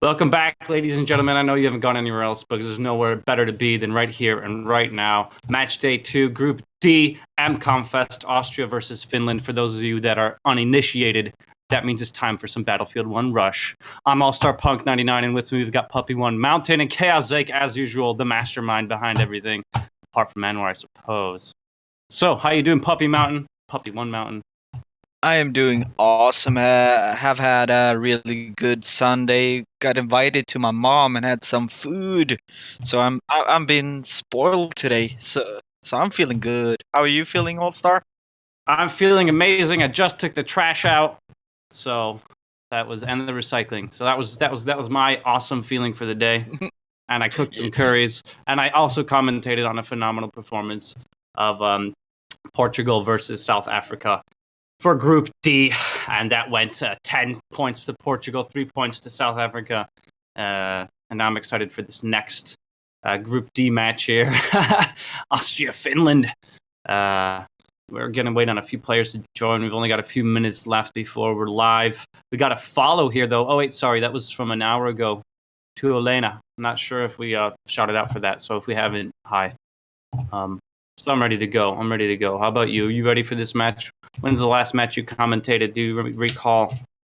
Welcome back, ladies and gentlemen. I know you haven't gone anywhere else, but there's nowhere better to be than right here and right now. Match day 2, Group D, MCOMFEST, Austria versus Finland. For those of you that are uninitiated, that means it's time for some Battlefield 1 rush. I'm All-Star Punk 99, and with me we've got Puppy 1 Mountain and ChaosZake, as usual, the mastermind behind everything, apart from Anwar, I suppose. So, how you doing, Puppy Mountain? Puppy 1 Mountain. I am doing awesome. Have had a really good Sunday. Got invited to my mom and had some food, so I'm being spoiled today. So I'm feeling good. How are you feeling, All Star? I'm feeling amazing. I just took the trash out, so that was and the recycling. So that was my awesome feeling for the day. And I cooked some curries, and I also commentated on a phenomenal performance of Portugal versus South Africa for Group D, and that went 10 points to Portugal, 3 points to South Africa. And now I'm excited for this next Group D match here. Austria, Finland. We're going to wait on a few players to join. We've only got a few minutes left before we're live. We got a follow here, though. Oh, wait, sorry. That was from an hour ago to Elena. I'm not sure if we shouted out for that. So if we haven't, hi. So I'm ready to go. How about you? Are you ready for this match? When's the last match you commentated? Do you recall?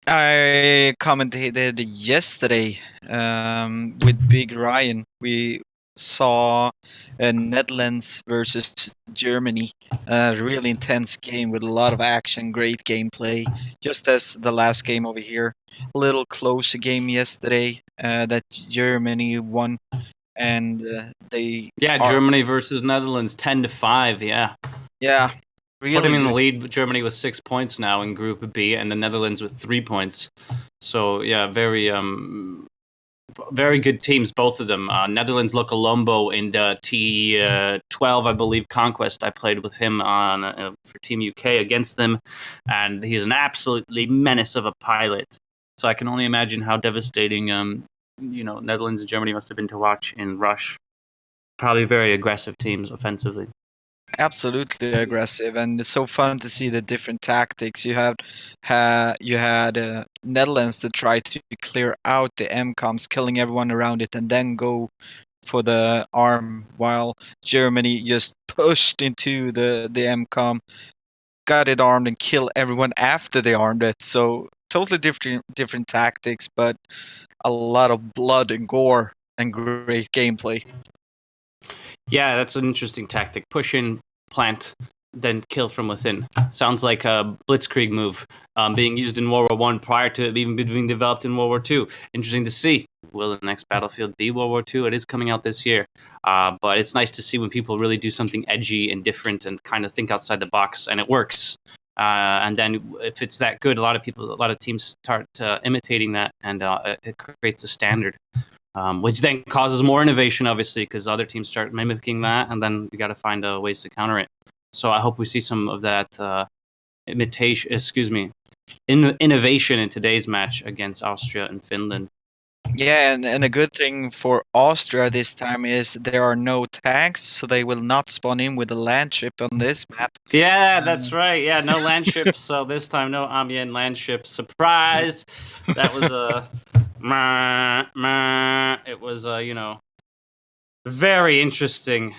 I commentated yesterday with Big Ryan. We saw Netherlands versus Germany. A really intense game with a lot of action, great gameplay. Just as the last game over here. A little closer game yesterday that Germany won. And Germany versus Netherlands 10-5. Yeah, really put him in good. the lead. Germany with 6 points now in Group B, and the Netherlands with 3 points. So yeah, very good teams, both of them. Netherlands Colombo in the T12, I believe, Conquest. I played with him on for Team UK against them, and he's an absolutely menace of a pilot. So I can only imagine how devastating Netherlands and Germany must have been to watch in Rush. Probably very aggressive teams offensively. Absolutely aggressive, and it's so fun to see the different tactics. You had Netherlands that tried to clear out the MCOMs, killing everyone around it, and then go for the arm, while Germany just pushed into the MCOM, got it armed, and killed everyone after they armed it. So totally different tactics, but a lot of blood and gore and great gameplay. Yeah, that's an interesting tactic. Push in, plant than kill from within. Sounds like a blitzkrieg move being used in World War One prior to it even being developed in World War Two. Interesting to see. Will the next battlefield be World War Two? It is coming out this year, but it's nice to see when people really do something edgy and different and kind of think outside the box, and it works. And then if it's that good, a lot of teams start imitating that, and it creates a standard. Which then causes more innovation, obviously, because other teams start mimicking that, and then you got to find ways to counter it. So I hope we see some of that innovation in today's match against Austria and Finland. Yeah, and a good thing for Austria this time is there are no tanks, so they will not spawn in with a land ship on this map. Yeah, that's right. Yeah, no land ships. So this time, no Amiens land ships. Surprise! That was a It was very interesting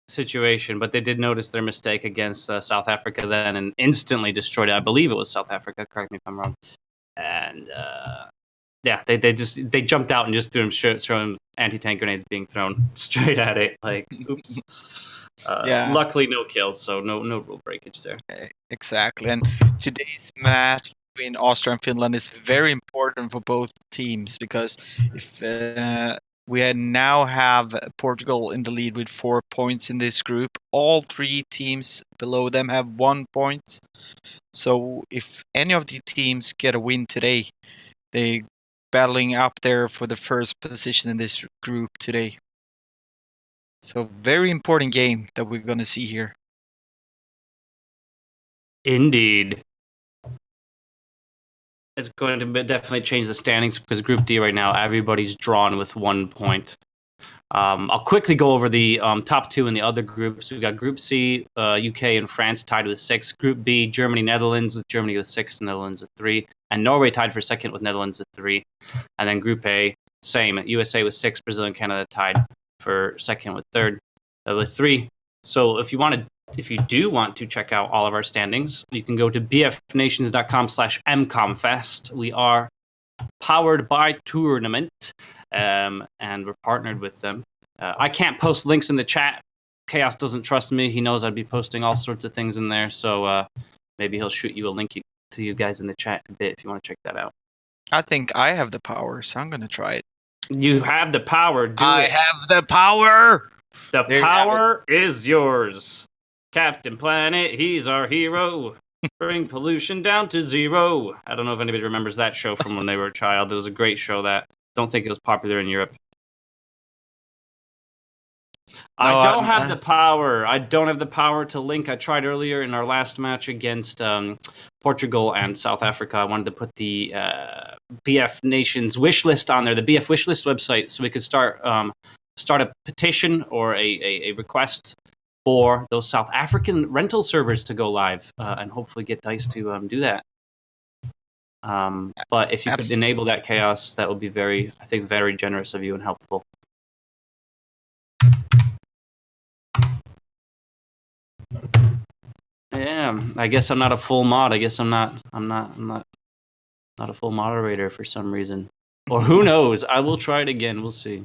situation, but they did notice their mistake against South Africa then and instantly destroyed it. I believe it was South Africa. Correct me if I'm wrong. And they jumped out and just throwing anti-tank grenades being thrown straight at it. Like, oops. Luckily, no kills, so no rule breakage there. Exactly. And today's match between Austria and Finland is very important for both teams because if we now have Portugal in the lead with 4 points in this group, all 3 teams below them have 1 point. So if any of the teams get a win today, they battling up there for the first position in this group today. So very important game that we're going to see here. Indeed. It's going to definitely change the standings because Group D right now, everybody's drawn with 1 point. I'll quickly go over the top 2 in the other groups. We've got Group C, UK and France tied with 6. Group B, Germany, Netherlands, with Germany with 6, Netherlands with 3. And Norway tied for second with Netherlands with 3. And then Group A, same. USA with 6, Brazil and Canada tied for second with 3. So if you do want to check out all of our standings, you can go to bfnations.com/MCOMFEST. We are powered by Tournament, and we're partnered with them. I can't post links in the chat. Chaos doesn't trust me. He knows I'd be posting all sorts of things in there, so maybe he'll shoot you a link to you guys in the chat a bit if you want to check that out. I think I have the power, so I'm going to try it. You have the power. I have the power! The power is yours. Captain Planet, he's our hero. Bring pollution down to 0. I don't know if anybody remembers that show from when they were a child. It was a great show that don't think it was popular in Europe. I don't have the power. I don't have the power to link. I tried earlier in our last match against Portugal and South Africa. I wanted to put the BF Nations wish list on there, the BF wish list website, so we could start a petition or a request for those South African rental servers to go live and hopefully get DICE to do that. But if you could enable that, Chaos, that would be very generous of you and helpful. Yeah, I guess I'm not a full mod. I guess I'm not a full moderator for some reason. Or who knows? I will try it again. We'll see.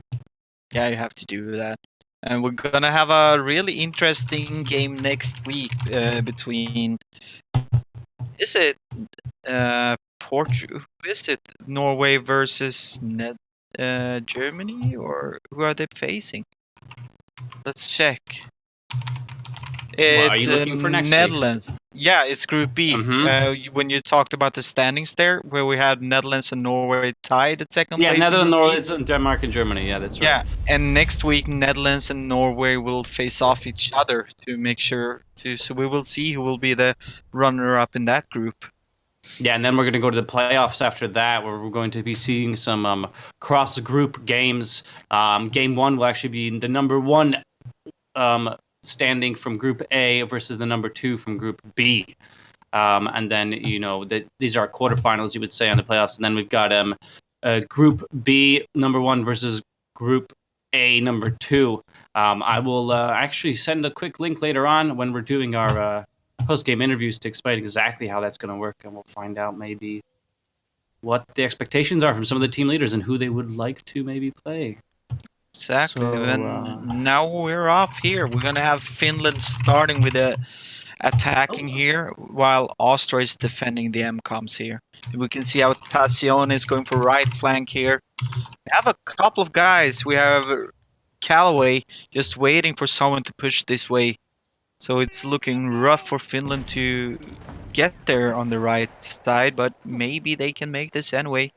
Yeah, you have to do that. And we're gonna have a really interesting game next week between. Is it Portugal? Is it Norway versus Germany, or who are they facing? Let's check. It's are you looking for next Netherlands. Yeah, it's Group B. When you talked about the standings there, where we had Netherlands and Norway tied at second place. Yeah, Netherlands, Norway, Denmark, and Germany. Yeah, that's right. Yeah, and next week Netherlands and Norway will face off each other to make sure to. So we will see who will be the runner-up in that group. Yeah, and then we're going to go to the playoffs after that, where we're going to be seeing some cross-group games. Game 1 will actually be the number 1 standing from Group A versus the number 2 from Group B. And then, these are quarterfinals, you would say, on the playoffs. And then we've got Group B, number 1 versus Group A, number 2. I will actually send a quick link later on when we're doing our post-game interviews to explain exactly how that's going to work. And we'll find out maybe what the expectations are from some of the team leaders and who they would like to maybe play. Exactly. So, And now we're off here. We're gonna have Finland starting with the attacking here, while Austria is defending the MCOMs here. We can see how Tassione is going for right flank here. We have a couple of guys. We have xCaLLaWaYx just waiting for someone to push this way. So it's looking rough for Finland to get there on the right side, but maybe they can make this anyway.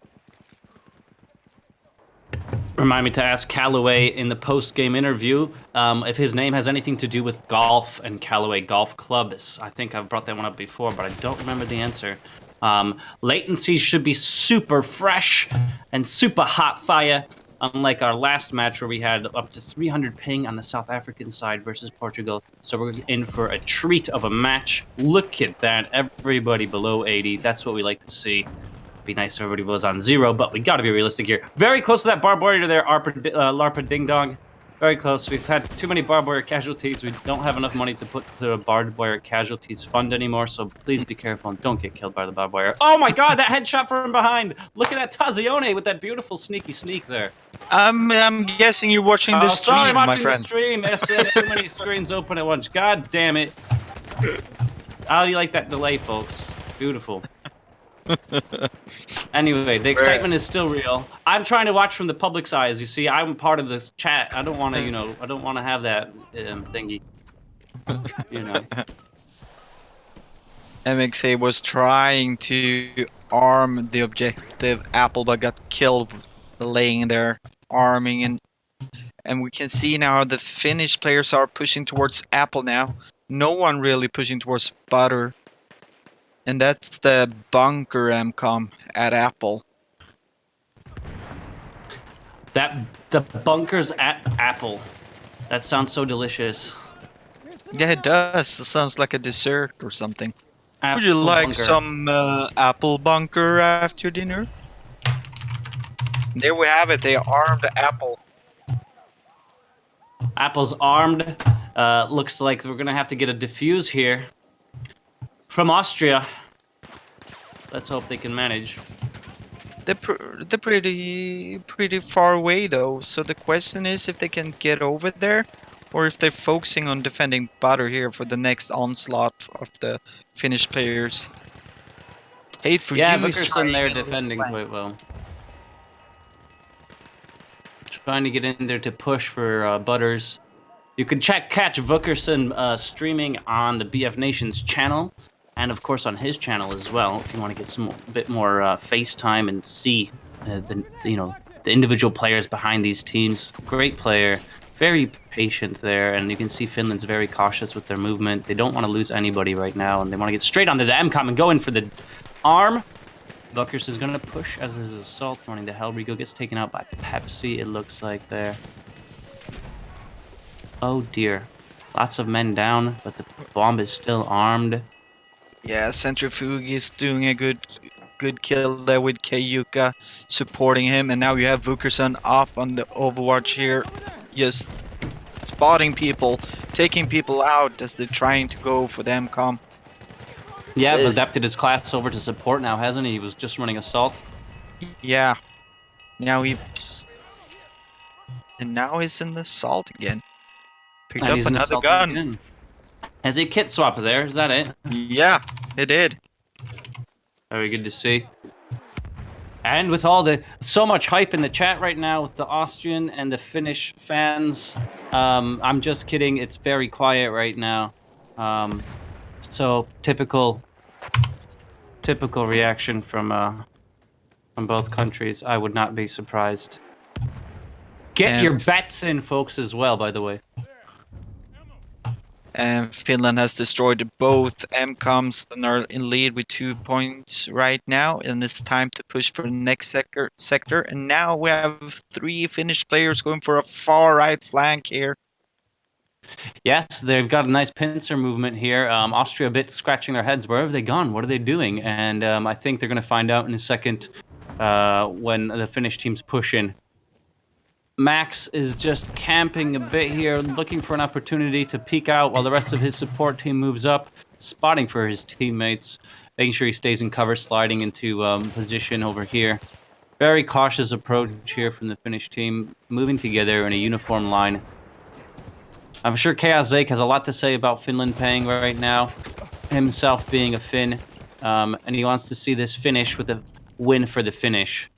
remind me to ask Callaway in the post-game interview if his name has anything to do with golf and Callaway Golf Clubs. I think I've brought that one up before, but I don't remember the answer. Latency should be super fresh and super hot fire, unlike our last match where we had up to 300 ping on the South African side versus Portugal. So we're in for a treat of a match. Look at that, everybody below 80. That's what we like to see. Be nice if everybody was on 0, but we got to be realistic here. Very close to that barbed wire there, LARPA Ding Dong. Very close. We've had too many barbed wire casualties. We don't have enough money to put the barbed wire casualties fund anymore, so please be careful and don't get killed by the barbed wire. Oh my god, that headshot from behind! Look at that Tassione with that beautiful sneaky sneak there. I'm guessing you're watching the stream, sorry, I'm watching my friend. the stream. Too many screens open at once. God damn it. How do you like that delay, folks? Beautiful. Anyway, the excitement is still real. I'm trying to watch from the public's eyes. You see, I'm part of this chat. I don't want to, I don't want to have that thingy. MXA was trying to arm the objective Apple, but got killed laying there arming, and we can see now the Finnish players are pushing towards Apple now. No one really pushing towards Butter. And that's the bunker MCOM at Apple. The bunkers at Apple. That sounds so delicious. Yeah, it does. It sounds like a dessert or something. Apple Would you like bunker. some apple bunker after dinner? There we have it. They armed Apple. Apple's armed. Looks like we're gonna have to get a defuse here from Austria. Let's hope they can manage. They're pretty far away though. So the question is if they can get over there, or if they're focusing on defending Butter here for the next onslaught of the Finnish players. Hate for Yeah, you. Vuckerson there defending quite well. Trying to get in there to push for Butters. You can catch Vuckerson streaming on the BFNations channel, and of course on his channel as well. If you want to get a bit more FaceTime and see the individual players behind these teams. Great player, very patient there, and you can see Finland's very cautious with their movement. They don't want to lose anybody right now, and they want to get straight onto the MCOM and go in for the arm. Vuckers is going to push as his assault running the Hellrigo gets taken out by Pepsi, it looks like there. Oh dear. Lots of men down, but the bomb is still armed. Yeah, Centrifuge is doing a good kill there with Kayuka supporting him, and now you have Vuckerson up on the Overwatch here, just spotting people, taking people out as they're trying to go for the MCOM. Yeah, but adapted his class over to support now, hasn't he? He was just running assault. Yeah. Now he's in the assault again. Picked And up he's an another assault gun. again. Has a kit swap there? Is that it? Yeah, it did. Very good to see. And with so much hype in the chat right now with the Austrian and the Finnish fans, I'm just kidding. It's very quiet right now. So typical reaction from both countries. I would not be surprised. Get your bets in, folks, as well, by the way. And Finland has destroyed both MCOMs and are in lead with 2 points right now. And it's time to push for the next sector. And now we have 3 Finnish players going for a far right flank here. Yes, they've got a nice pincer movement here. Austria a bit scratching their heads. Where have they gone? What are they doing? And I think they're going to find out in a second when the Finnish teams push in. Max is just camping a bit here, looking for an opportunity to peek out while the rest of his support team moves up, spotting for his teammates, making sure he stays in cover, sliding into position over here. Very cautious approach here from the Finnish team, moving together in a uniform line. I'm sure ChaosZake has a lot to say about Finland paying right now, himself being a Finn, and he wants to see this finish with a win for the Finnish.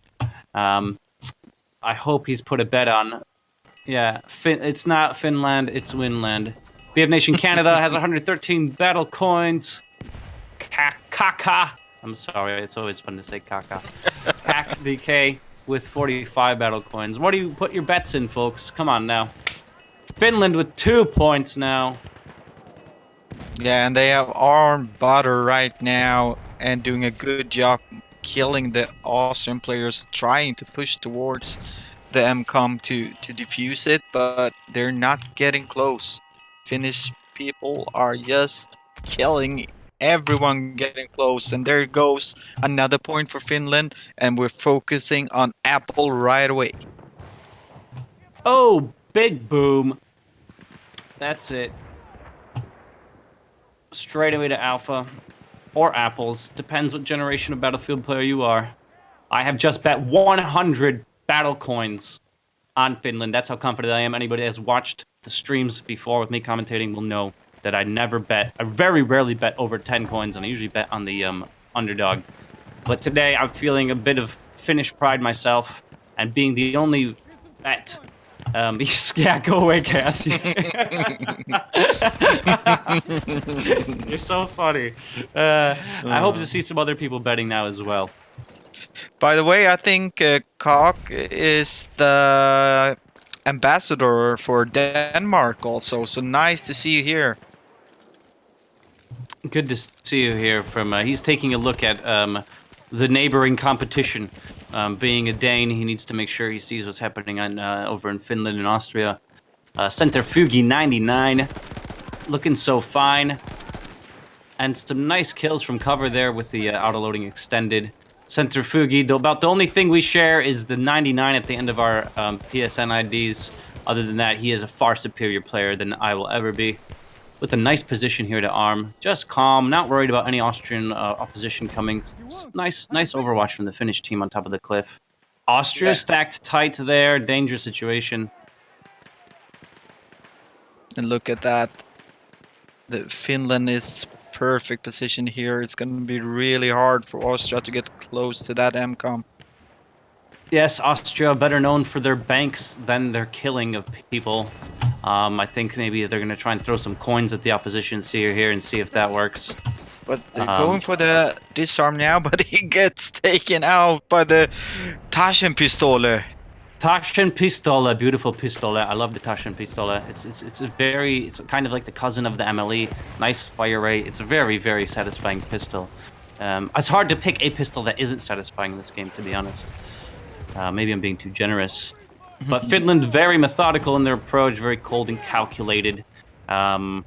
I hope he's put a bet on. Yeah, it's not Finland, it's Winland. BFNation Canada has 113 battle coins. Kaka. I'm sorry, it's always fun to say Kaka. Kak DK with 45 battle coins. What do you put your bets in, folks? Come on now. Finland with 2 points now. Yeah, and they have armed butter right now and doing a good job killing the Austrian players trying to push towards the MCOM to defuse it, but they're not getting close. Finnish people are just killing everyone getting close, and there goes another point for Finland, and we're focusing on Apple right away. Oh, big boom. That's it. Straight away to Alpha. Or Apples. Depends what generation of Battlefield player you are. I have just bet 100 battle coins on Finland. That's how confident I am. Anybody that has watched the streams before with me commentating will know that I never bet. I very rarely bet over 10 coins, and I usually bet on the underdog. But today I'm feeling a bit of Finnish pride myself, and being the only bet. Yeah, go away, Cass. You're so funny. I hope to see some other people betting now as well. By the way, I think Kok is the ambassador for Denmark also, so nice to see you here. Good to see you here. From he's taking a look at the neighboring competition. Being a Dane, he needs to make sure he sees what's happening on over in Finland and Austria. Centrifugi 99, looking so fine. And some nice kills from cover there with the auto-loading extended. Centrifugi, about the only thing we share is the 99 at the end of our PSN IDs. Other than that, he is a far superior player than I will ever be. With a nice position here to arm. Just calm, not worried about any Austrian opposition coming. Nice overwatch from the Finnish team on top of the cliff. Austria stacked tight there, dangerous situation. And look at that. The Finland is perfect position here. It's going to be really hard for Austria to get close to that MCOM. Yes, Austria better known for their banks than their killing of people. I think maybe they're going to try and throw some coins at the opposition seer here and see if that works. But they're going for the disarm now, but he gets taken out by the Taschenpistole. Taschenpistole, beautiful pistole. I love the Taschenpistole. It's kind of like the cousin of the MLE. Nice fire rate. It's a very, very satisfying pistol. It's hard to pick a pistol that isn't satisfying in this game, to be honest. Maybe I'm being too generous. But Finland, very methodical in their approach, very cold and calculated. Running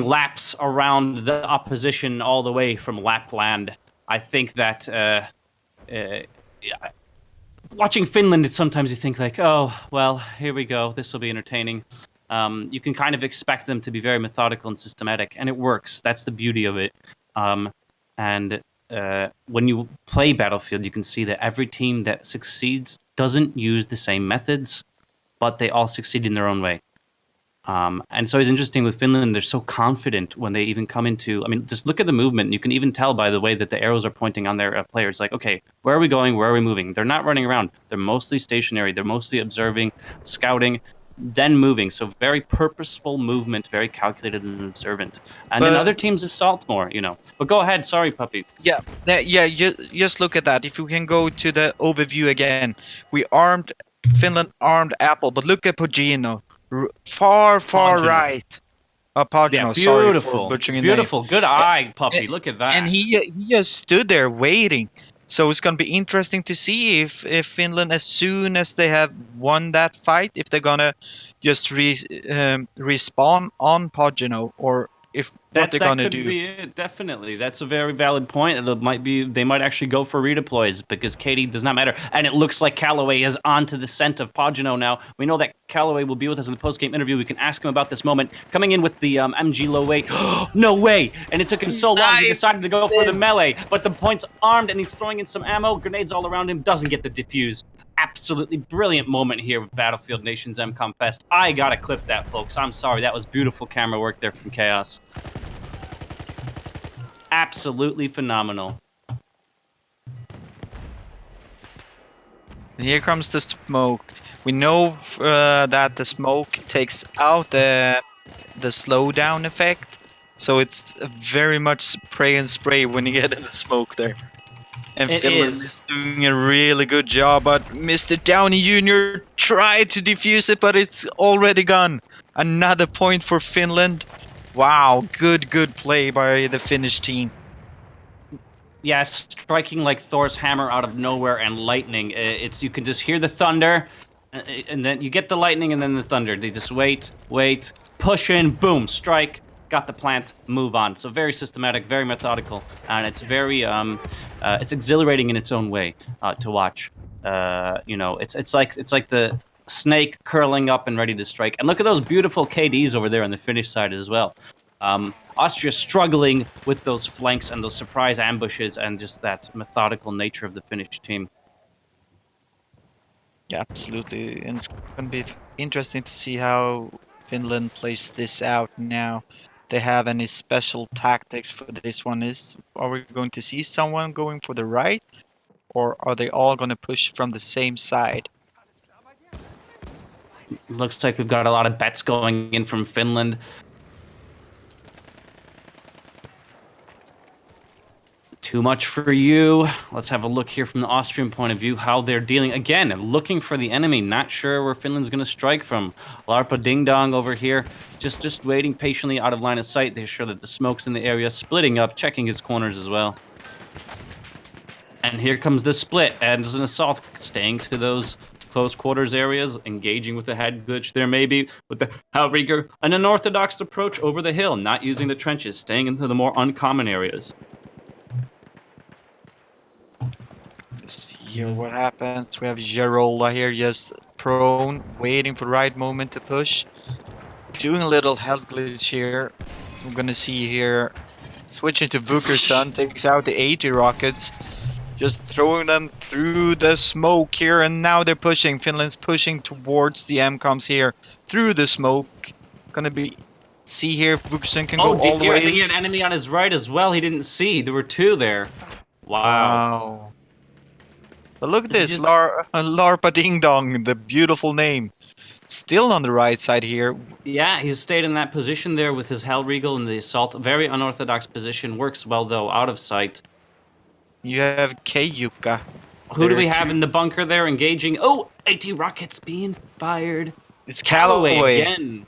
laps around the opposition all the way from Lapland. I think that watching Finland, sometimes you think like, oh, well, here we go. This will be entertaining. You can kind of expect them to be very methodical and systematic, and it works. That's the beauty of it. When you play Battlefield, you can see that every team that succeeds doesn't use the same methods, but they all succeed in their own way. And so it's interesting with Finland, they're so confident when they even come into, I mean, just look at the movement. You can even tell by the way that the arrows are pointing on their players. Like, okay, where are we going? Where are we moving? They're not running around. They're mostly stationary. They're mostly observing, scouting, then moving. So very purposeful movement, very calculated and observant. And then other teams assault more, you know. But go ahead. Sorry, Puppy. Yeah, just look at that. If we can go to the overview again. Finland armed Apple, but look at Pogino. Far right. Pogino, Yeah, sorry beautiful. for butchering Beautiful. the name. Good eye, Puppy. Look at that. And he just stood there waiting. So it's going to be interesting to see if Finland, as soon as they have won that fight, if they're going to just respawn on Pogino, or if what they're That gonna could do. be it. Definitely, that's a very valid point. It might be they might actually go for redeploys because Katie does not matter, and it looks like CALLAWAY is onto the scent of Pogino now. We know that CALLAWAY will be with us in the post-game interview. We can ask him about this moment coming in with the MCOLLaWaYx. No way! And it took him so long. He decided to go for the melee, but the point's armed, and he's throwing in some ammo. Grenades all around him. Doesn't get the defuse. Absolutely brilliant moment here with Battlefield Nations MCOMFEST. I gotta clip that, folks. I'm sorry. That was beautiful camera work there from Chaos. Absolutely phenomenal. Here comes the smoke. We know that the smoke takes out the slowdown effect, so it's very much spray and spray when you get in the smoke there. And It Finland is. is doing a really good job, but Mr. Downey Jr. tried to defuse it, but it's already gone. Another point for Finland. Wow, good play by the Finnish team. Yeah, striking like Thor's hammer out of nowhere and lightning. It's you can just hear the thunder, and then you get the lightning and then the thunder. They just wait, push in, boom, strike. Got the plant, move on. So very systematic, very methodical, and it's very it's exhilarating in its own way to watch. You know, it's like the snake curling up and ready to strike. And look at those beautiful KDs over there on the Finnish side as well. Austria struggling with those flanks and those surprise ambushes and just that methodical nature of the Finnish team. Yeah, absolutely. And it's going to be interesting to see how Finland plays this out now. They have any special tactics for this one? Are we going to see someone going for the right, or are they all going to push from the same side? Looks like we've got a lot of bets going in from Finland. Too much for you. Let's have a look here from the Austrian point of view, how they're dealing. Again, looking for the enemy, not sure where Finland's going to strike from. Larpa Ding Dong over here, just waiting patiently out of line of sight. They're sure that the smoke's in the area, splitting up, checking his corners as well. And here comes the split, and as an assault, staying to those close quarters areas, engaging with the head glitch there maybe, with the Hellrieger, an unorthodox approach over the hill, not using the trenches, staying into the more uncommon areas. Here, what happens? We have Gerola here, just prone, waiting for the right moment to push. Doing a little health glitch here. We're gonna see here, switching to Vukerson, takes out the 80 rockets, just throwing them through the smoke here, and now they're pushing. Finland's pushing towards the MCOMs here, through the smoke. Gonna be, see here if Vukerson can go all the way. I think he had an enemy on his right as well. He didn't see. There were two there. Wow. But look at this, Larpa Ding Dong, the beautiful name. Still on the right side here. Yeah, he's stayed in that position there with his Hellriegel and the assault. Very unorthodox position. Works well, though, out of sight. You have Keijuka. Who do we have in the bunker there engaging? Oh, 80 rockets being fired. It's CALLAWAY again.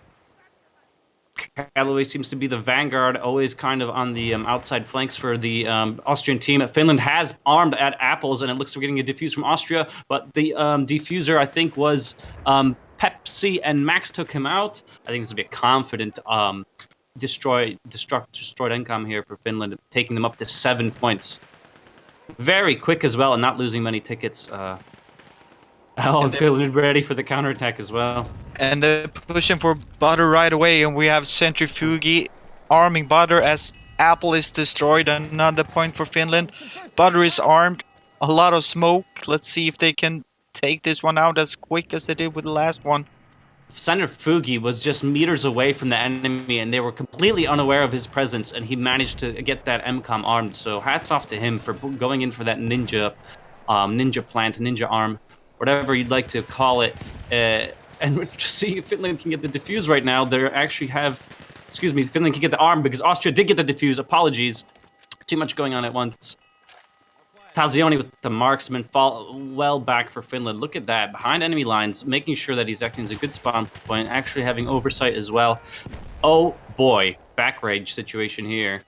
CALLAWAY seems to be the vanguard, always kind of on the outside flanks for the Austrian team. Finland has armed at apples, and it looks like we're getting a defuse from Austria, but the defuser, I think, was Pepsi, and Max took him out. I think this will be a confident destroyed income here for Finland, taking them up to 7 points. Very quick as well, and not losing many tickets. Finland ready for the counterattack as well. And they're pushing for Butter right away, and we have Centrifugi arming Butter as Apple is destroyed. Another point for Finland. Butter is armed. A lot of smoke. Let's see if they can take this one out as quick as they did with the last one. Centrifugi was just meters away from the enemy, and they were completely unaware of his presence, and he managed to get that MCOM armed. So hats off to him for going in for that ninja plant, ninja arm, whatever you'd like to call it. And see if Finland can get the defuse right now. They actually have, Finland can get the arm because Austria did get the defuse. Apologies. Too much going on at once. Tazioni with the marksman fall well back for Finland. Look at that. Behind enemy lines, making sure that he's acting as a good spawn point, actually having oversight as well. Oh boy, back rage situation here.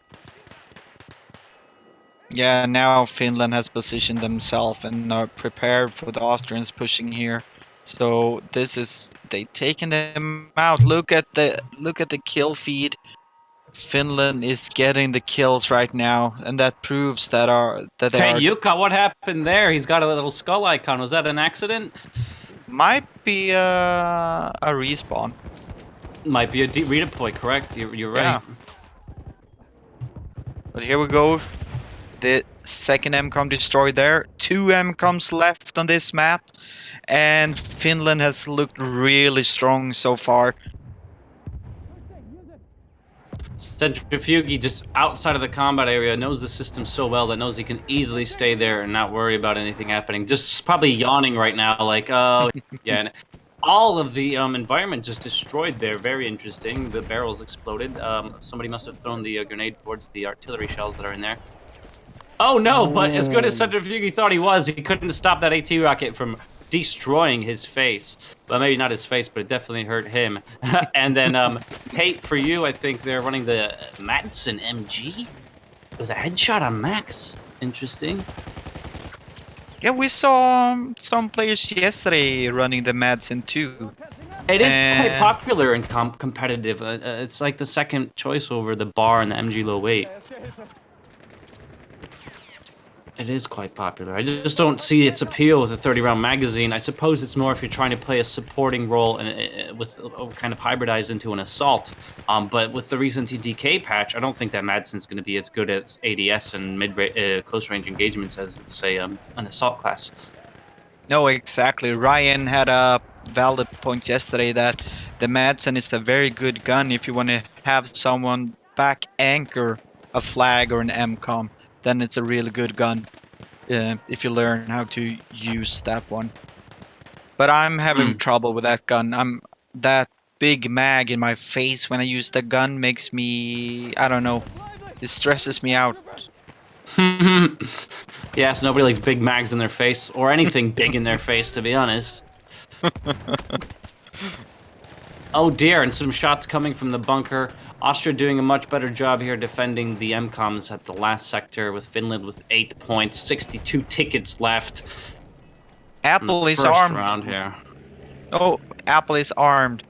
Yeah, now Finland has positioned themselves and are prepared for the Austrians pushing here. So this is, they taking them out. Look at the kill feed. Finland is getting the kills right now, and that proves that they Okay, are Yuka, what happened there? He's got a little skull icon. Was that an accident? might be a respawn. Might be a redeploy, correct? You're right. Yeah. But here we go. The second MCOM destroyed there. 2 MCOMs left on this map, and Finland has looked really strong so far. Centrifugi, just outside of the combat area, knows the system so well that knows he can easily stay there and not worry about anything happening. Just probably yawning right now, like, oh, yeah. And all of the environment just destroyed there. Very interesting. The barrels exploded. Somebody must have thrown the grenade towards the artillery shells that are in there. Oh no, but as good as Centrifugi thought he was, he couldn't stop that AT rocket from destroying his face. Well, maybe not his face, but it definitely hurt him. And then, Hate for you, I think they're running the Madsen MG. It was a headshot on Max. Interesting. Yeah, we saw some players yesterday running the Madsen too. It is quite popular in competitive. It's like the second choice over the bar and the MG-Low-8. It is quite popular. I just don't see its appeal with a 30-round magazine. I suppose it's more if you're trying to play a supporting role and with kind of hybridized into an assault. But with the recent TDK patch, I don't think that Madsen's going to be as good at ADS and close-range engagements as, let's say, an assault class. No, exactly. Ryan had a valid point yesterday that the Madsen is a very good gun if you want to have someone back anchor a flag or an MCOM. Then it's a really good gun if you learn how to use that one. But I'm having trouble with that gun. That big mag in my face when I use the gun makes me, I don't know, it stresses me out. Yes, nobody likes big mags in their face, or anything big in their face, to be honest. Oh dear, and some shots coming from the bunker. Austria doing a much better job here defending the MCOMs at the last sector, with Finland with 8 points, 62 tickets left. Apple is first armed. Round here. Oh, Apple is armed.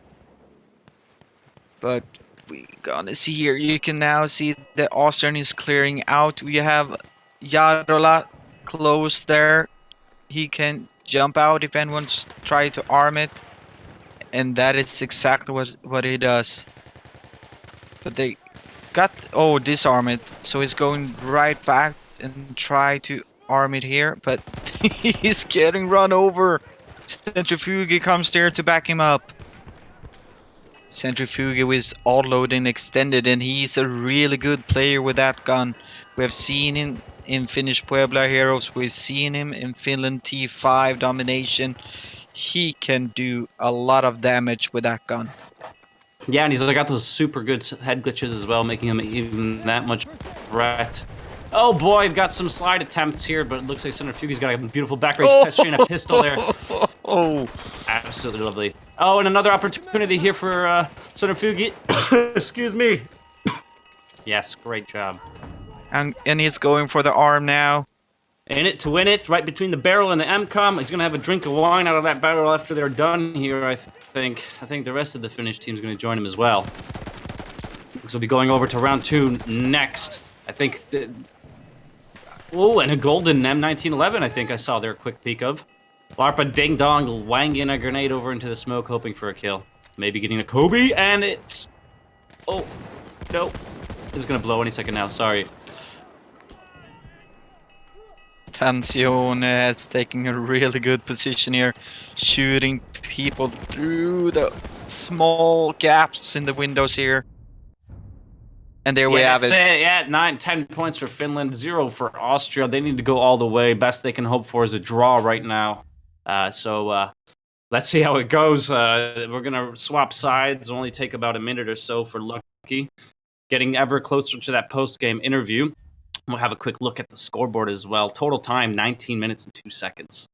But we gonna see here. You can now see the Austrian is clearing out. We have Jarola close there. He can jump out if anyone's trying to arm it. And that is exactly what he does. But they got disarm it. So he's going right back and try to arm it here. But he's getting run over. Centrifugi comes there to back him up. Centrifugi with all loading extended, and he's a really good player with that gun. We have seen him in Finnish Puebla Heroes. We've seen him in Finland T5 Domination. He can do a lot of damage with that gun. Yeah, and he's got those super good head glitches as well, making him even that much threat. Oh boy, got some slide attempts here, but it looks like Centrifugi's got a beautiful back race test chain, a pistol there. Oh, absolutely lovely. Oh, and another opportunity here for Centrifugi. Excuse me. Yes, great job. And he's going for the arm now. In it to win it, right between the barrel and the MCOM. He's gonna have a drink of wine out of that barrel after they're done here. I think the rest of the Finnish team's gonna join him as well. So we'll be going over to round 2 next. I think. Oh, and a golden M1911. I think I saw there a quick peek of. Larpa ding dong wanging a grenade over into the smoke, hoping for a kill. Maybe getting a Kobe, and it's. Oh, no. This is gonna blow any second now. Sorry. Tensione is taking a really good position here, shooting people through the small gaps in the windows here. And there we have it. Yeah, 9-10 points for Finland, 0 for Austria. They need to go all the way. Best they can hope for is a draw right now. So let's see how it goes. We're going to swap sides. Only take about a minute or so for Lucky. Getting ever closer to that post-game interview. We'll have a quick look at the scoreboard as well. Total time, 19 minutes and 2 seconds.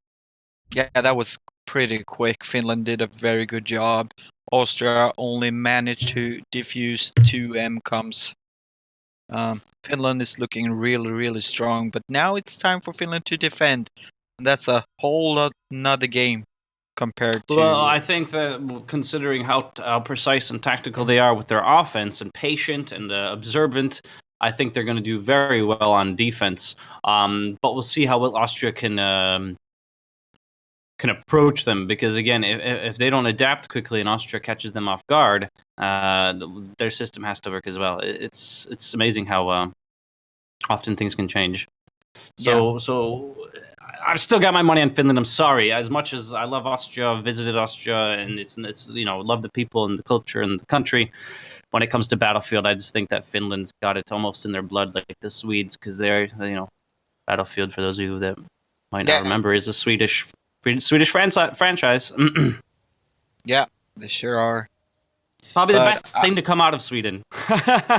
Yeah, that was pretty quick. Finland did a very good job. Austria only managed to defuse 2 MCOMs. Finland is looking really, really strong. But now it's time for Finland to defend. And that's a whole lot another game compared to. Well, I think that considering how precise and tactical they are with their offense and patient and observant, I think they're going to do very well on defense. But we'll see how well Austria can approach them, because again, if they don't adapt quickly and Austria catches them off guard, their system has to work as well. It's amazing how often things can change. So I've still got my money on Finland. I'm sorry. As much as I love Austria, visited Austria, and it's love the people and the culture and the country. When it comes to Battlefield, I just think that Finland's got it almost in their blood, like the Swedes, because they're Battlefield, for those of you that might not remember, is a Swedish franchise. Yeah, they sure are. Probably the best thing to come out of Sweden.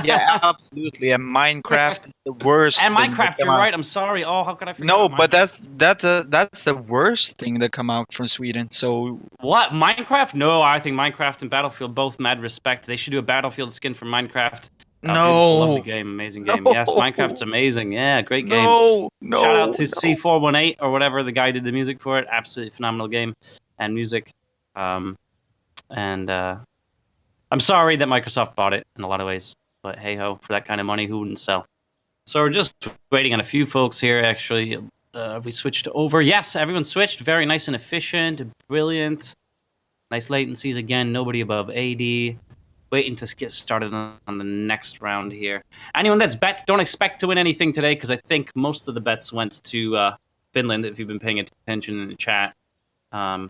Yeah, absolutely. And Minecraft, the worst. And thing Minecraft, that you're come out. right. I'm sorry. Oh, how could I forget? No, about but Minecraft? that's the worst thing that come out from Sweden. So What, Minecraft? No, I think Minecraft and Battlefield both mad respect. They should do a Battlefield skin for Minecraft. Beautiful, lovely no, game, amazing no, game. Yes, Minecraft's amazing. Yeah, great game. no, Shout out no, to C418 or whatever the guy did the music for it. Absolutely phenomenal game and music. I'm sorry that Microsoft bought it in a lot of ways, but hey ho, for that kind of money, who wouldn't sell? So we're just waiting on a few folks here. Actually, we switched over. Yes, everyone switched. Very nice and efficient, brilliant. Nice latencies again. Nobody above 80. Waiting to get started on the next round here. Anyone that's bet, don't expect to win anything today, because I think most of the bets went to Finland. If you've been paying attention in the chat, we'll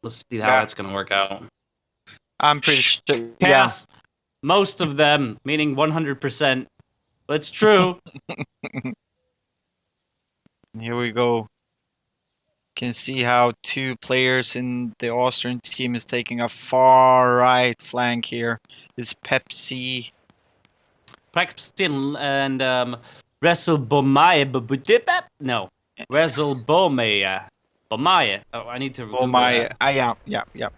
see how that's going to work out. I'm pretty sure. Chaos. Most of them, meaning 100%. But it's true. Here we go. Can see how two players in the Austrian team is taking a far right flank here. It's Pepsi. Pepsi and WrestleBomaya. No. WrestleBomaya. Bomaya. Oh, I need to Google that. Yeah.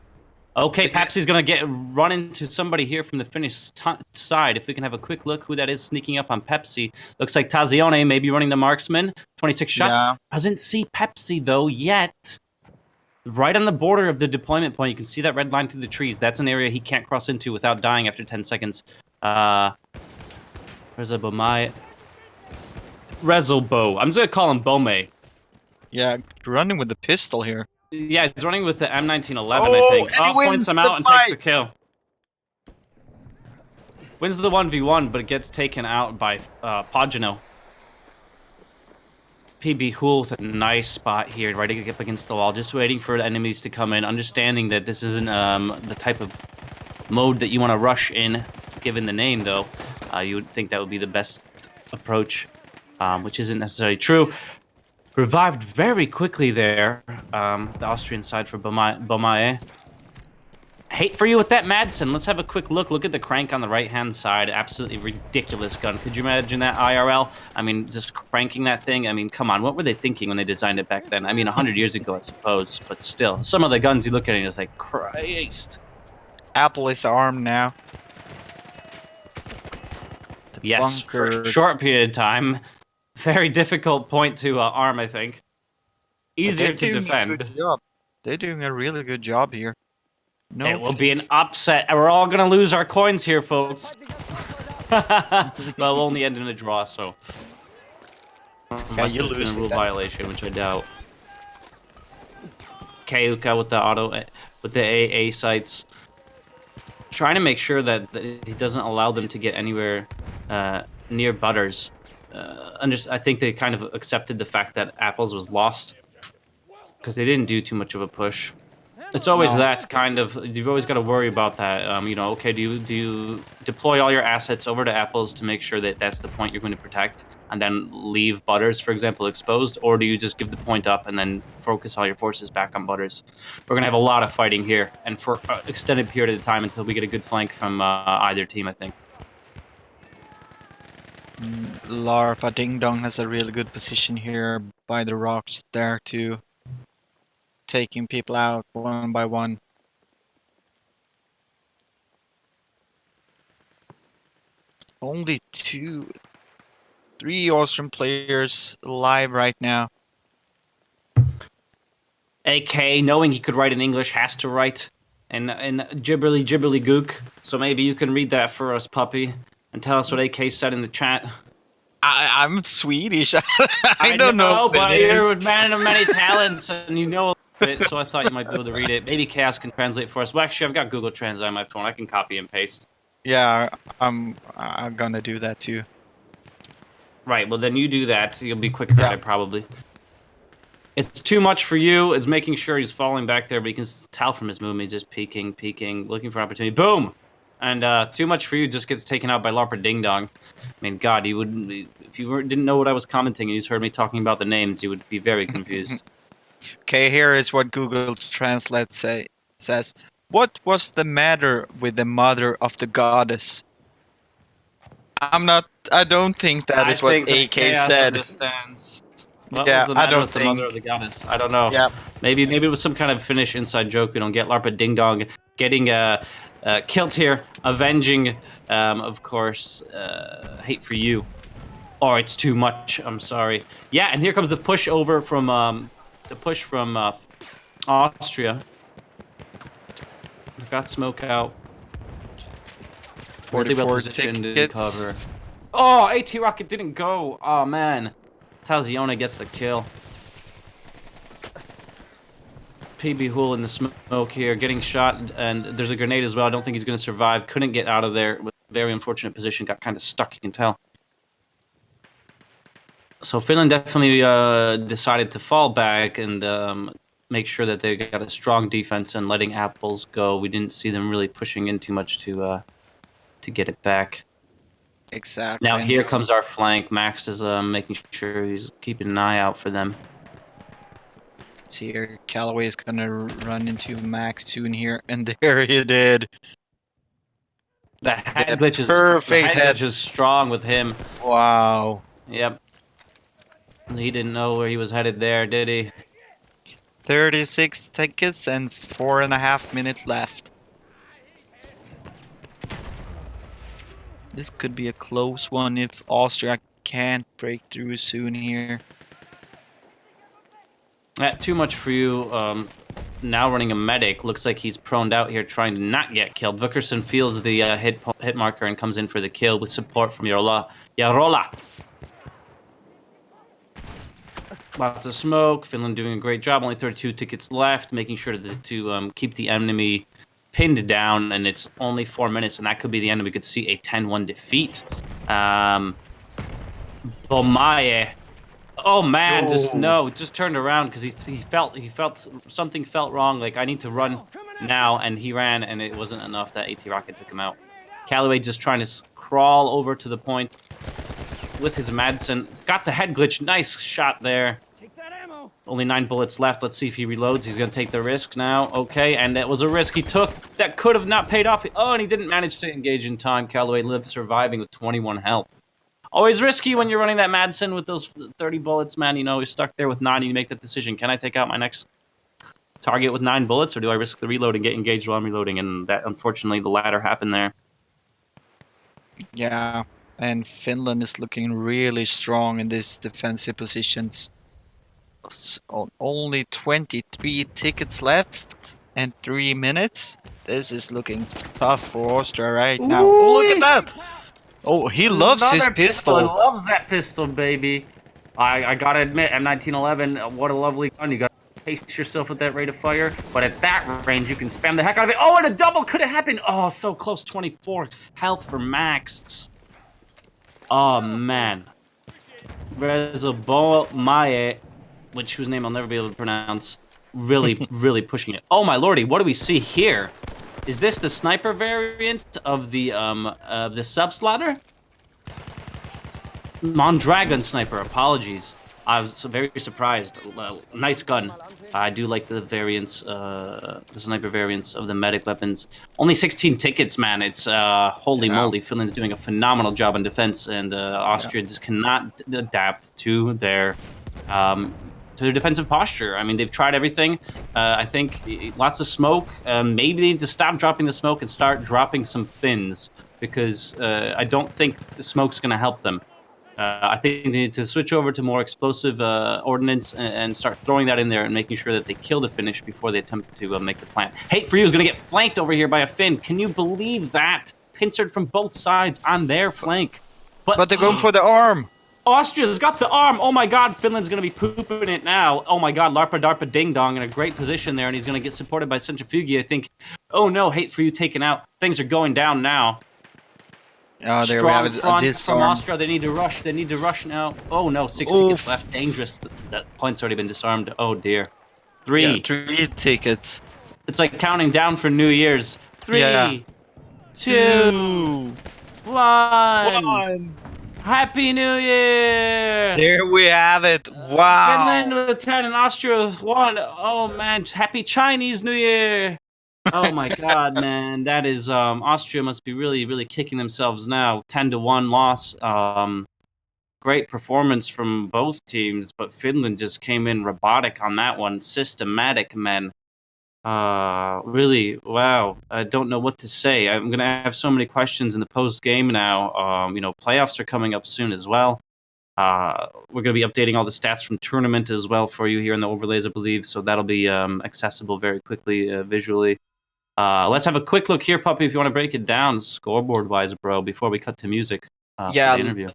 Okay, Pepsi's going to run into somebody here from the Finnish side. If we can have a quick look who that is sneaking up on Pepsi. Looks like Tazione maybe running the marksman. 26 shots. Yeah. Doesn't see Pepsi, though, yet. Right on the border of the deployment point, you can see that red line through the trees. That's an area he can't cross into without dying after 10 seconds. Where's a Bomai? Rezalbo. I'm just going to call him Bome. Yeah, running with the pistol here. Yeah, he's running with the M1911, I think. And he wins points him the out and fight. takes the kill. Wins the 1v1, but it gets taken out by Pogino. PB Hool with a nice spot here, right up against the wall, just waiting for the enemies to come in, understanding that this isn't the type of mode that you want to rush in, given the name, though. You would think that would be the best approach, which isn't necessarily true. Revived very quickly there, the Austrian side for Bomaye. Hate for you with that Madsen. Let's have a quick look. Look at the crank on the right-hand side. Absolutely ridiculous gun. Could you imagine that IRL? I mean, just cranking that thing. I mean, come on. What were they thinking when they designed it back then? I mean, 100 years ago, I suppose. But still, some of the guns you look at and it's like, Christ. Apple is armed now. Yes, for a short period of time. Very difficult point to arm, I think. Easier to defend. They're doing a really good job here. No, it will be an upset. We're all going to lose our coins here, folks. Well, we'll only end in a draw, so. Yeah, you lose a rule violation, which I doubt. Keuka with the AA sights. Trying to make sure that he doesn't allow them to get anywhere near Butters. I think they kind of accepted the fact that Apples was lost because they didn't do too much of a push. It's always that kind of. You've always got to worry about that. Okay, do you deploy all your assets over to Apples to make sure that that's the point you're going to protect, and then leave Butters, for example, exposed, or do you just give the point up and then focus all your forces back on Butters? We're going to have a lot of fighting here, and for an extended period of time until we get a good flank from either team, I think. Larpa Ding Dong has a really good position here by the rocks there too. Taking people out one by one. Only 3 Austrian players alive right now. AK, knowing he could write in English, has to write in gibberly gook. So maybe you can read that for us, puppy, and tell us what AK said in the chat. I'm Swedish. I don't know but Finnish. you're a man of many talents, and you know a bit, so I thought you might be able to read it. Maybe Chaos can translate for us. Well, actually, I've got Google Translate on my phone. I can copy and paste. Yeah, I'm gonna do that too. Right, well, then you do that. You'll be quicker at it, probably. It's too much for you. It's making sure he's falling back there, but you can tell from his movement, he's just peeking, looking for opportunity. Boom! And too much for you just gets taken out by LARPer Ding Dong. I mean, God, you wouldn't... If you didn't know what I was commenting and you just heard me talking about the names, you would be very confused. Okay, here is what Google Translate says. What was the matter with the mother of the goddess? I don't think that is what AK said. Understands. What Yeah, was the matter I don't with think. the mother of the goddess? I don't know. Yeah. Maybe it was some kind of Finnish inside joke we don't get. LARPer Ding Dong getting killed here, avenging, of course, hate for you. Oh, it's too much. I'm sorry. Yeah, and here comes the push over from Austria. We've got smoke out. Really well 44 positioned in tickets. cover. Oh, AT Rocket didn't go. Oh man, Taziona gets the kill. PB Hool in the smoke here, getting shot, and there's a grenade as well. I don't think he's going to survive. Couldn't get out of there. Very unfortunate position. Got kind of stuck, you can tell. So Finland definitely decided to fall back and make sure that they got a strong defense and letting apples go. We didn't see them really pushing in too much to get it back. Exactly. Now here comes our flank. Max is making sure he's keeping an eye out for them. See here, ChaosZake is gonna run into Max soon here, and there he did. The head glitch is perfect glitch is strong with him. Wow. Yep. He didn't know where he was headed there, did he? 36 tickets and 4.5 minutes left. This could be a close one if Austria can't break through soon here. Too much for you. Now running a medic. Looks like he's proned out here trying to not get killed. Vukerson feels the hit marker and comes in for the kill with support from Yarola. Lots of smoke. Finland doing a great job. Only 32 tickets left, making sure to keep the enemy pinned down, and it's only 4 minutes, and that could be the end. We could see a 10-1 defeat. Bomaye. Oh man, just turned around because he felt something felt wrong. Like I need to run now, and he ran, and it wasn't enough. That AT Rocket took him out. ChaosZake just trying to crawl over to the point with his Madsen. Got the head glitch. Nice shot there. Only 9 bullets left. Let's see if he reloads. He's going to take the risk now. Okay, and that was a risk he took. That could have not paid off. Oh, and he didn't manage to engage in time. ChaosZake lived surviving with 21 health. Always risky when you're running that Madsen with those 30 bullets, man. You know, you're stuck there with 9 and you make that decision. Can I take out my next target with 9 bullets, or do I risk the reload and get engaged while I'm reloading? And that, unfortunately, the latter happened there. Yeah, and Finland is looking really strong in these defensive positions. Only 23 tickets left and 3 minutes. This is looking tough for Austria right now. Oh, look at that! Oh, he loves his pistol. I love that pistol, baby. I gotta admit, M1911, what a lovely gun. You gotta pace yourself with that rate of fire, but at that range, you can spam the heck out of it. Oh, and a double could have happened. Oh, so close. 24 health for Max. Oh man. Rezobomaye, whose name I'll never be able to pronounce, really, really pushing it. Oh my lordy, what do we see here? Is this the sniper variant of the sub-slaughter? Mondragon sniper, apologies. I was very surprised. Nice gun. I do like the variants, the sniper variants of the medic weapons. Only 16 tickets, man. It's holy moly. Finland's doing a phenomenal job in defense, and Austria just cannot adapt to their defensive posture. I mean, they've tried everything. I think lots of smoke. Maybe they need to stop dropping the smoke and start dropping some fins, because I don't think the smoke's going to help them. I think they need to switch over to more explosive ordnance and start throwing that in there and making sure that they kill the Finnish before they attempt to make the plant. Hate for You is going to get flanked over here by a Finn. Can you believe that? Pincered from both sides on their flank. But they're going for the arm. Austria's got the arm. Oh my God, Finland's going to be pooping it now. Oh my God, Larpa Darpa Ding Dong in a great position there, and he's going to get supported by Centrifugi, I think. Oh no, Hate for You taken out. Things are going down now. There Strong we have it. front This from arm. Austria. They need to rush. They need to rush now. Oh no, 6 Oof. tickets left. Dangerous. That point's already been disarmed. Oh dear. 3. Yeah, 3 tickets. It's like counting down for New Year's. 3, Yeah. 2, 1. Happy New Year! There we have it. Wow. Finland with 10 and Austria with 1. Oh man, happy Chinese New Year! Oh my God, man, that is Austria must be really, really kicking themselves now. 10-1 loss. Great performance from both teams, but Finland just came in robotic on that one. Systematic, man. Really, wow. I don't know what to say. I'm gonna have so many questions in the post game now. You know, playoffs are coming up soon as well. We're going to be updating all the stats from tournament as well for you here in the overlays, I believe. So that'll be accessible very quickly visually. Let's have a quick look here, Puppy, if you want to break it down scoreboard-wise, bro, before we cut to music for the interview.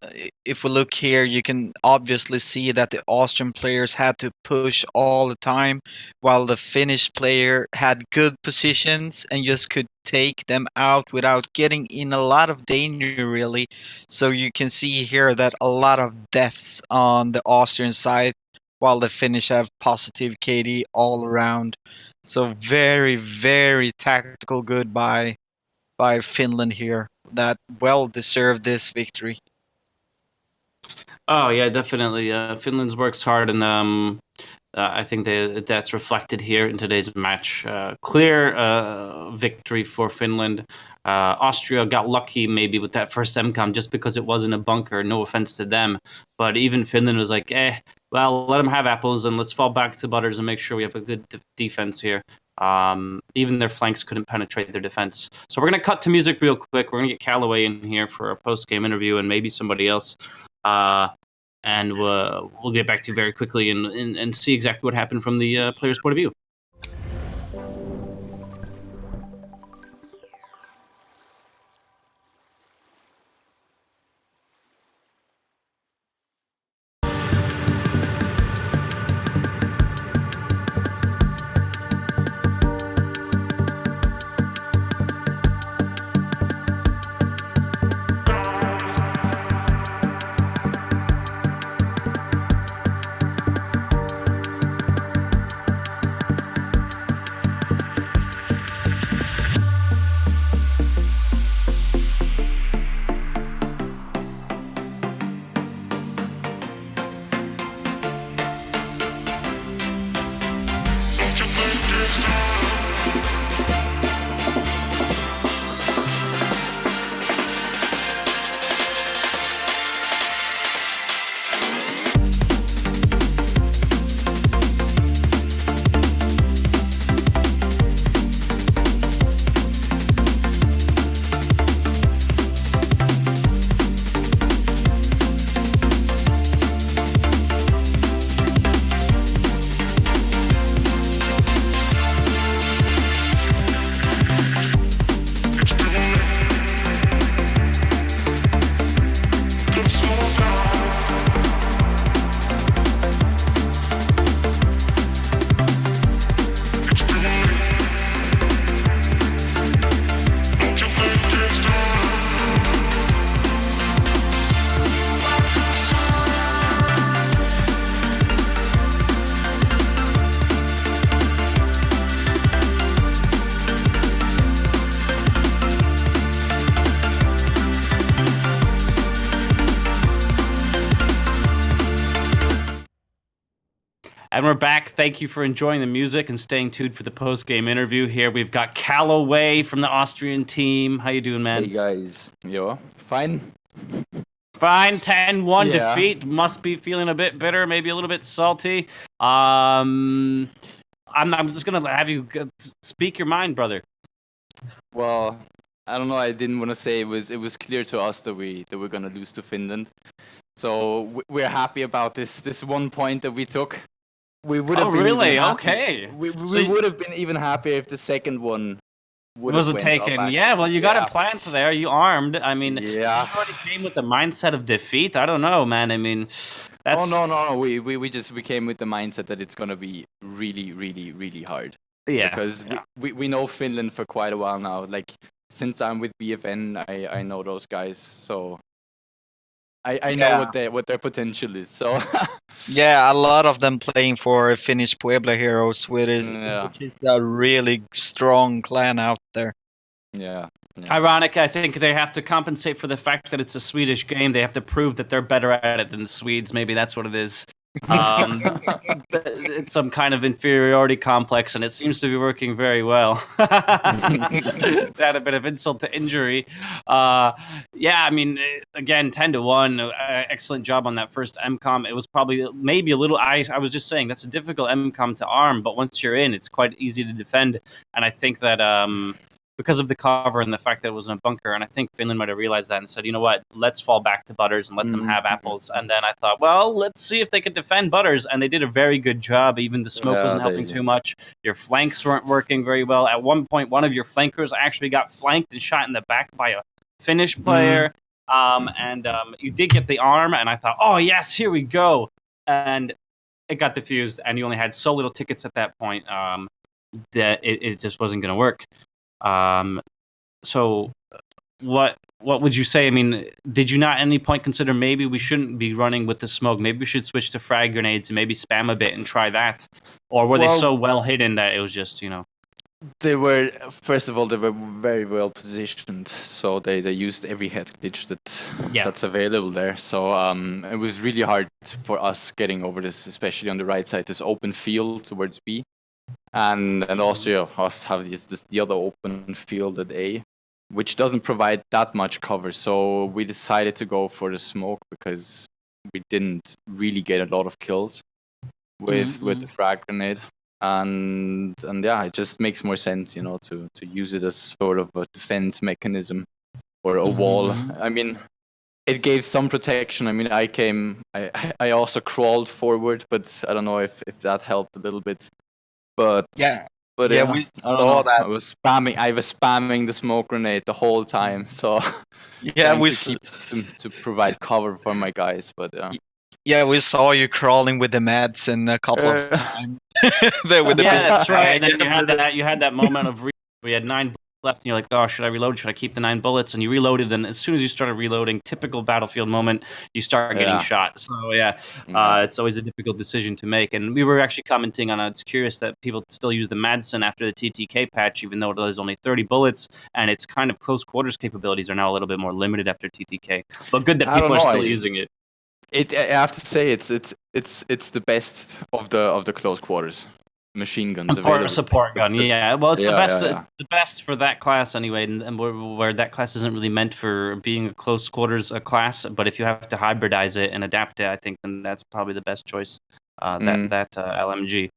If we look here, you can obviously see that the Austrian players had to push all the time, while the Finnish player had good positions and just could take them out without getting in a lot of danger, really. So you can see here that a lot of deaths on the Austrian side, while the Finnish have positive KD all around. So very, very tactical good by Finland here. That well deserved this victory. Oh yeah, definitely. Finland's works hard, and I think that's reflected here in today's match. Clear victory for Finland. Austria got lucky maybe with that first MCOM just because it wasn't a bunker. No offense to them, but even Finland was like, well, let them have apples and let's fall back to butters and make sure we have a good defense here. Even their flanks couldn't penetrate their defense. So we're going to cut to music real quick. We're going to get CHAOZZAKE in here for a post-game interview and maybe somebody else. And we'll get back to you very quickly and see exactly what happened from the player's point of view. And we're back. Thank you for enjoying the music and staying tuned for the post-game interview. Here we've got xCaLLaWaYx from the Austrian team. How you doing, man? Hey guys, yo, fine. Fine, 10-1 Yeah. defeat. Must be feeling a bit bitter, maybe a little bit salty. I'm just gonna have you speak your mind, brother. Well, I don't know. I didn't want to say it was clear to us that we're gonna lose to Finland. So we're happy about this 1 point that we took. We would have Oh, been really? even happy. Okay. We So would have been even happier if the second one would have wasn't went up, taken. actually. Yeah, well, you got a plant there. You armed. I mean, Yeah. you already came with the mindset of defeat. I don't know, man. I mean, that's Oh no. We came with the mindset that it's gonna be really, really, really hard. yeah. Because we know Finland for quite a while now. Like since I'm with BFN, I know those guys. So I know what their potential is. So Yeah, a lot of them playing for Finnish Puebla Heroes, which is a really strong clan out there. Yeah. Ironic, I think they have to compensate for the fact that it's a Swedish game. They have to prove that they're better at it than the Swedes. Maybe that's what it is. It's some kind of inferiority complex, and it seems to be working very well. Had a bit of insult to injury. Yeah, I mean, again, 10-1. Excellent job on that first MCOM. It was probably maybe a little. I was just saying that's a difficult MCOM to arm, but once you're in, it's quite easy to defend. And I think that because of the cover and the fact that it was in a bunker, and I think Finland might have realized that and said, you know what, let's fall back to Butters and let them have apples. And then I thought, well, let's see if they could defend Butters, and they did a very good job. Even the smoke wasn't helping too much. Your flanks weren't working very well. At one point, one of your flankers actually got flanked and shot in the back by a Finnish player. And you did get the arm, and I thought, oh, yes, here we go. And it got diffused, and you only had so little tickets at that point that it just wasn't going to work. So what would you say? I mean, did you not at any point consider maybe we shouldn't be running with the smoke? Maybe we should switch to frag grenades and maybe spam a bit and try that? Or were they so well hidden that it was just, They were, first of all, they were very well positioned, so they used every head glitch that's available there. So it was really hard for us getting over this, especially on the right side, this open field towards B. And also have the other open field at A, which doesn't provide that much cover. So we decided to go for the smoke because we didn't really get a lot of kills with the frag grenade. And yeah, it just makes more sense, to use it as sort of a defense mechanism or a wall. I mean, it gave some protection. I mean, I also crawled forward, but I don't know if that helped a little bit. But we saw that. I was spamming the smoke grenade the whole time. So to provide cover for my guys. But we saw you crawling with the meds and a couple of times. That's right. And then you had that moment of we had 9 bullets left, and you're like, oh, should I reload? Should I keep the 9 bullets? And you reloaded, and as soon as you started reloading, typical Battlefield moment, you start getting shot. So it's always a difficult decision to make. And we were actually commenting on it. It's curious that people still use the Madsen after the TTK patch, even though there's only 30 bullets, and its kind of close quarters capabilities are now a little bit more limited after TTK. But good that people are still using it. I have to say it's the best of the close quarters machine guns for a support gun. Yeah, well, it's the best. Yeah. It's the best for that class anyway, and where that class isn't really meant for being a close quarters class. But if you have to hybridize it and adapt it, I think then that's probably the best choice. That LMG.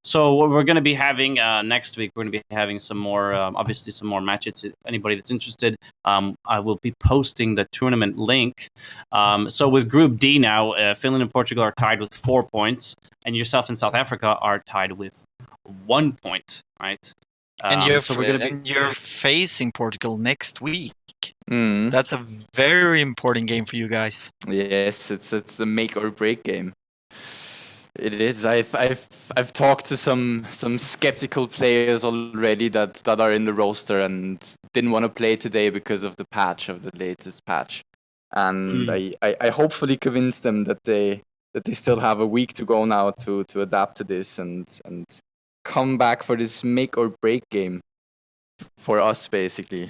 So what we're going to be having next week, we're going to be having some more, obviously some more matches. Anybody that's interested, I will be posting the tournament link. So with Group D now, Finland and Portugal are tied with 4 points, and yourself and South Africa are tied with 1 point, right? And you're facing Portugal next week. That's a very important game for you guys. Yes, it's a make or break game. It is. I've talked to some skeptical players already that are in the roster and didn't want to play today because of the latest patch. And I hopefully convinced them that they still have a week to go now to adapt to this and come back for this make or break game for us basically.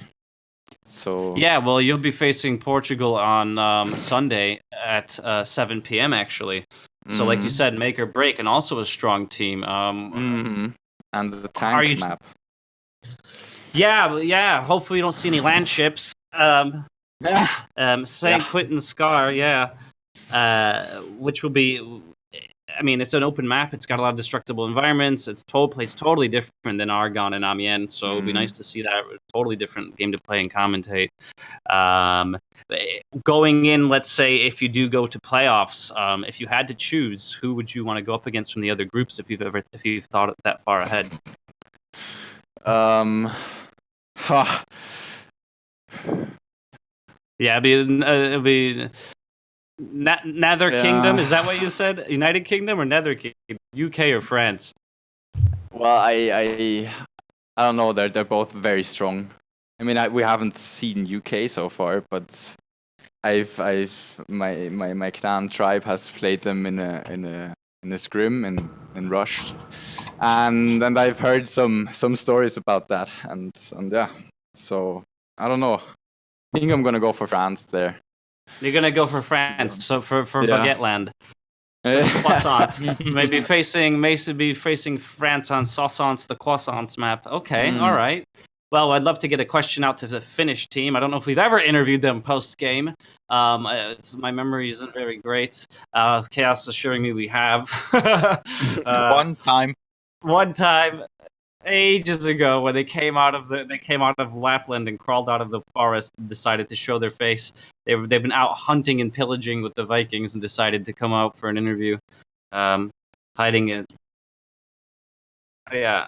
So yeah, well, you'll be facing Portugal on Sunday at 7 p.m. actually. So, like you said, make or break, and also a strong team. And the tank map. Yeah. Hopefully, you don't see any land ships. St. Quentin Scar, which will be I mean, it's an open map. It's got a lot of destructible environments. It's plays totally different than Argon and Amiens. So it'd be nice to see that totally different game to play and commentate. Going in, let's say, if you do go to playoffs, if you had to choose, who would you want to go up against from the other groups if you've thought that far ahead? Yeah, it'd be Nether Kingdom. Is that what you said? United Kingdom or Nether Kingdom? UK or France? Well, I don't know. They're both very strong. I mean, we haven't seen UK so far, but my clan tribe has played them in a scrim in Rush, and I've heard some stories about that, and yeah. So I don't know. I think I'm gonna go for France there. You're gonna go for France, so for Baguette Land. Croissant. Maybe facing France on Soissons, the Croissants map. Okay, all right. Well, I'd love to get a question out to the Finnish team. I don't know if we've ever interviewed them post-game. My memory isn't very great. Chaos assuring me we have. One time, ages ago, when they came out of Lapland and crawled out of the forest and decided to show their face. They've been out hunting and pillaging with the Vikings and decided to come out for an interview, hiding it. Yeah.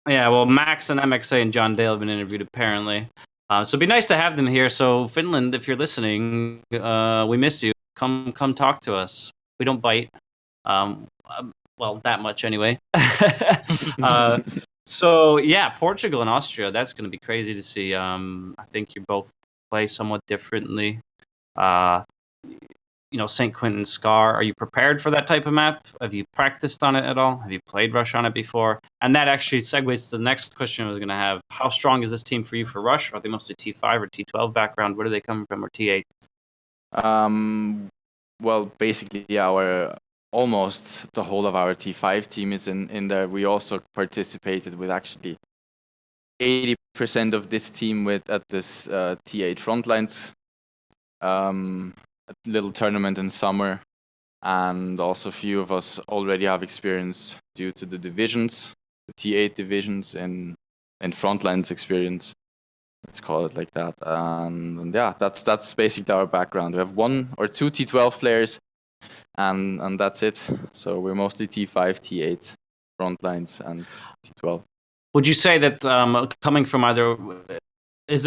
Well, Max and MXA and John Dale have been interviewed apparently. So it'd be nice to have them here. So Finland, if you're listening, we miss you. Come talk to us. We don't bite. Well, that much anyway. So yeah, Portugal and Austria. That's going to be crazy to see. I think you both play somewhat differently. St. Quentin Scar. Are you prepared for that type of map? Have you practiced on it at all? Have you played Rush on it before? And that actually segues to the next question I was going to have. How strong is this team for you for Rush? Are they mostly T5 or T12 background? Where do they come from, or T8? Well, basically, almost the whole of our T5 team is in there. We also participated with actually 80% of this team at this T8 Frontlines a little tournament in summer, and also a few of us already have experience due to the divisions, the T8 divisions in Frontlines experience. Let's call it like that. And yeah, that's basically our background. We have 1 or 2 T12 players, and that's it. So we're mostly T5, T8 Frontlines, and T12. Would you say that coming from either, is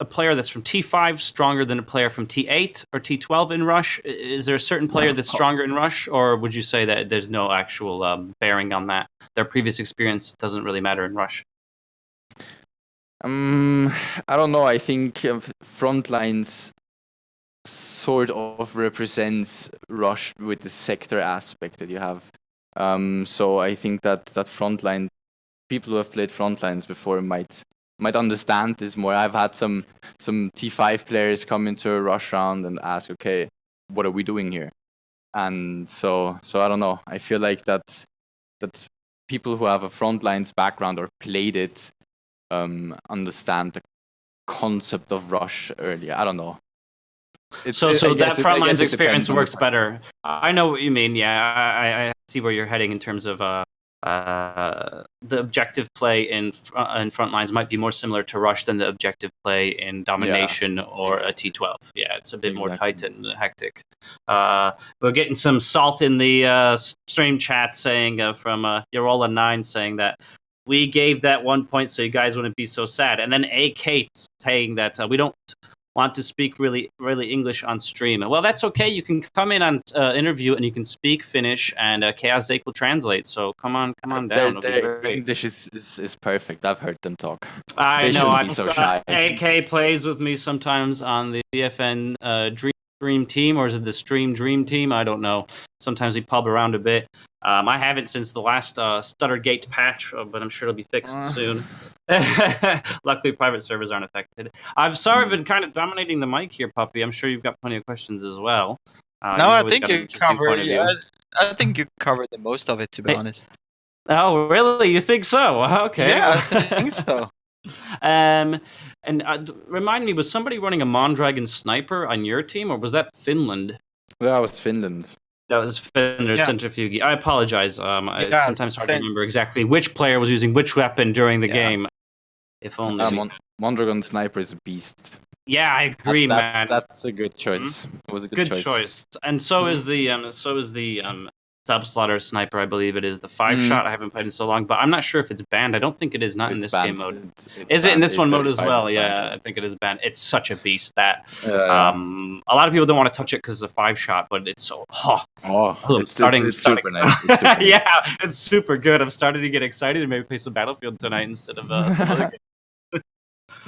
a player that's from T5 stronger than a player from T8 or T12 in Rush? Is there a certain player that's stronger in Rush, or would you say that there's no actual bearing on that? Their previous experience doesn't really matter in Rush. I don't know. I think Frontlines sort of represents Rush with the sector aspect that you have. So I think that Frontline, people who have played Frontlines before might understand this more. I've had some T5 players come into a Rush round and ask, okay, what are we doing here? And so I don't know. I feel like that people who have a Frontlines background or played it understand the concept of Rush earlier. I don't know. So that Frontlines experience works better. I know what you mean. Yeah, I see where you're heading in terms of the objective play in Frontlines might be more similar to Rush than the objective play in Domination or a T12. Yeah, it's a bit more tight and hectic. We're getting some salt in the stream chat saying from Yarola9 saying that we gave that 1 point so you guys wouldn't be so sad. And then AK saying that we don't want to speak really English on stream. Well, that's okay. You can come in on interview and you can speak Finnish, and ChaosZake will translate. So come on down. Their English is perfect. I've heard them talk. I know. Be so shy. AK plays with me sometimes on the BFN Dream team, or is it the Stream Dream team? I don't know. Sometimes we pub around a bit. I haven't since the last Stuttergate patch, but I'm sure it'll be fixed soon. Luckily, private servers aren't affected. I'm sorry I've been kind of dominating the mic here, Puppy. I'm sure you've got plenty of questions as well. No, I think you covered. I think you covered the most of it, to be honest. Oh, really? You think so? Okay. Yeah, I think so. And remind me, was somebody running a Mondragon sniper on your team, or was that Finland? That was Finland. That was Fender Centrifuge. I apologize. It's sometimes hard to remember exactly which player was using which weapon during the game. If only. Mondragon Sniper is a beast. Yeah, I agree, man. That's a good choice. It was a good choice. And so is the Subslaughter Sniper. I believe it is the 5-shot. I haven't played in so long, but I'm not sure if it's banned. I don't think it is. Not in this game mode. Is it in this one mode as well? Yeah, I think it is banned. It's such a beast that a lot of people don't want to touch it because it's a 5-shot, but it's so it's super nice. It's super nice. Yeah, it's super good. I'm starting to get excited and maybe play some Battlefield tonight instead of some other game.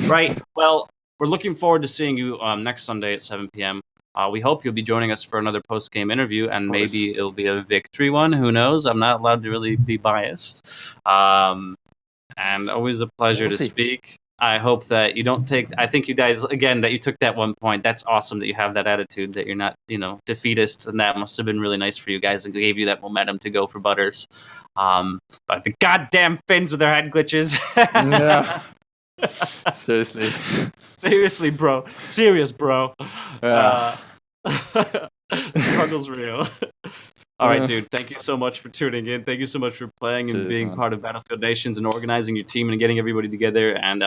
Right. Well, we're looking forward to seeing you next Sunday at 7 p.m. We hope you'll be joining us for another post-game interview, and maybe it'll be a victory one. Who knows? I'm not allowed to really be biased. And always a pleasure to speak. I hope that you don't take... I think you guys, again, that you took that 1 point. That's awesome that you have that attitude, that you're not, defeatist, and that must have been really nice for you guys. It gave you that momentum to go for Butters. But the goddamn Finns with their head glitches. Yeah. Seriously, bro. Serious, bro. Yeah. Struggle's real. All right, dude. Thank you so much for tuning in. Thank you so much for playing and being part of Battlefield Nations and organizing your team and getting everybody together. And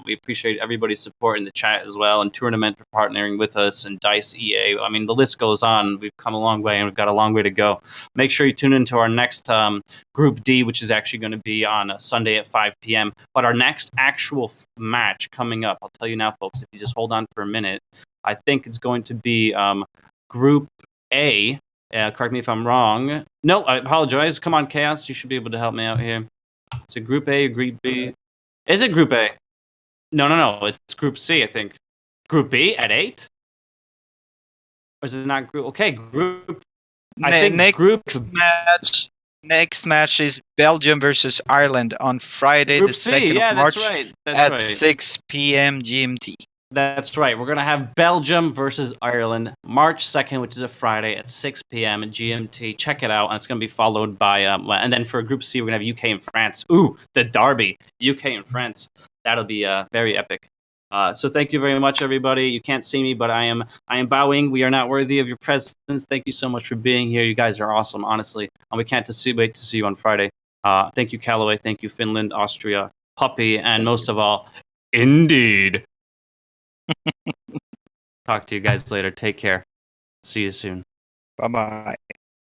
we appreciate everybody's support in the chat as well, and Tournament for partnering with us, and DICE, EA. I mean, the list goes on. We've come a long way, and we've got a long way to go. Make sure you tune into our next Group D, which is actually going to be on a Sunday at 5 p.m. But our next actual match coming up, I'll tell you now, folks, if you just hold on for a minute, I think it's going to be Group A. Correct me if I'm wrong. No, I apologize. Come on, Chaos. You should be able to help me out here. Is it Group A or Group B? Is it Group A? No. It's Group C, I think. Group B at 8? Or is it not Group? Okay, Group... I think Next match is Belgium versus Ireland on Friday, Group the C. 2nd of March That's right. 6 p.m. GMT. That's right. We're going to have Belgium versus Ireland March 2nd, which is a Friday at 6 p.m. at GMT. Check it out. And it's going to be followed by, and then for Group C, we're going to have UK and France. Ooh, the derby. UK and France. That'll be very epic. So thank you very much, everybody. You can't see me, but I am bowing. We are not worthy of your presence. Thank you so much for being here. You guys are awesome, honestly. And we can't wait to see you on Friday. Thank you, CHCaLLaWaYx. Thank you, Finland, Austria, Puppy, and most of all, Indeed. Talk to you guys later. Take care. See you soon. Bye-bye.